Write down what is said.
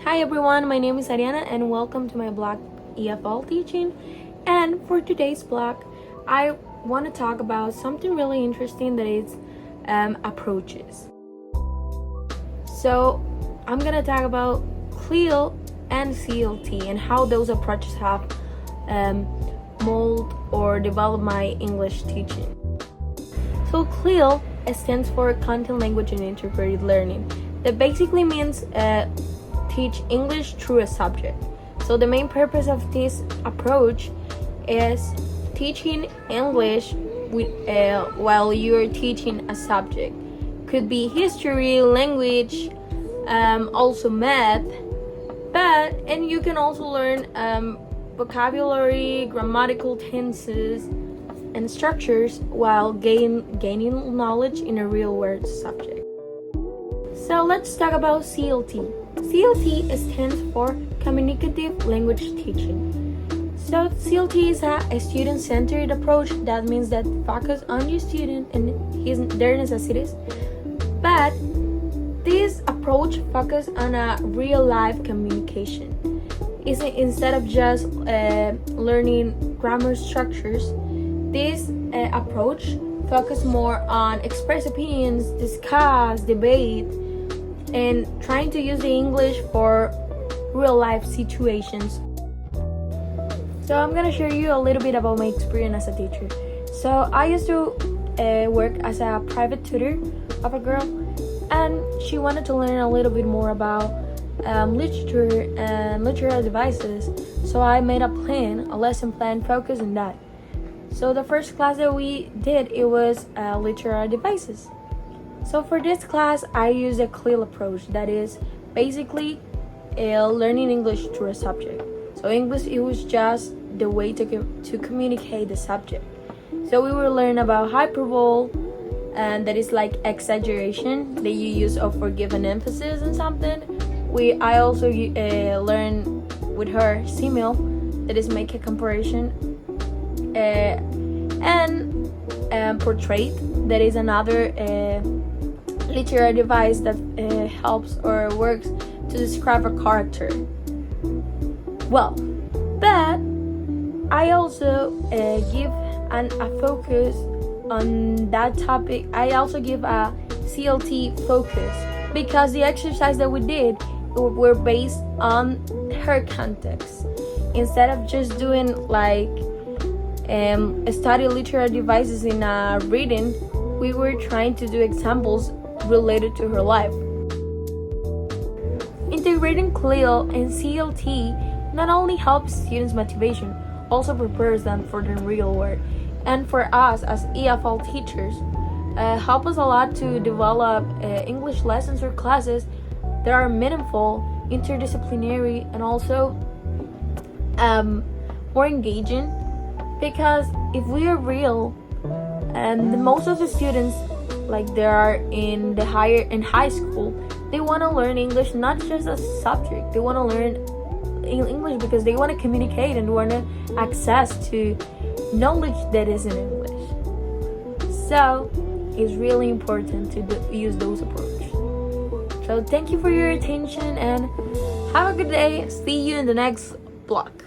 Hi everyone, my name is Ariana and welcome to my blog EFL teaching. And for today's blog, I want to talk about something really interesting that is approaches. So I'm going to talk about Clil and CLT and how those approaches have mold or developed my English teaching. So Clil stands for Content, Language, and Integrated Learning. That basically means teach English through a subject. So the main purpose of this approach is teaching English while you're teaching a subject. Could be history, language, also math, and you can also learn vocabulary, grammatical tenses, and structures while gaining knowledge in a real world subject. So let's talk about CLT. CLT stands for Communicative Language Teaching. So CLT is a student-centered approach. That means that focus on your student and their necessities. But this approach focuses on a real-life communication. Instead of just learning grammar structures, this approach focuses more on express opinions, discuss, debate, and trying to use the English for real life situations. So I'm gonna share you a little bit about my experience as a teacher. So I used to work as a private tutor of a girl, and she wanted to learn a little bit more about literature and literary devices. So I made a lesson plan focused on that. So the first class that we did, it was literary devices. So for this class, I used a Clil approach. That is basically learning English through a subject. So English, it was just the way to communicate the subject. So we will learn about hyperbole, and that is like exaggeration that you use for giving emphasis on something. I also learn with her simile, that is make a comparison, and portrait, that is another literary device that helps or works to describe a character. Well, but I also give a focus on that topic. I also give a CLT focus because the exercise that we did were based on her context. Instead of just doing like study literary devices in a reading, we were trying to do examples related to her life. Integrating Clil and CLT not only helps students' motivation, also prepares them for the real world. And for us as EFL teachers, help us a lot to develop English lessons or classes that are meaningful, interdisciplinary, and also more engaging. Because if we are real, and most of the students, like they are in high school, they want to learn English not just as a subject. They want to learn English because they want to communicate and want to access to knowledge that is in English. So it's really important to use those approaches. So thank you for your attention and have a good day. See you in the next blog.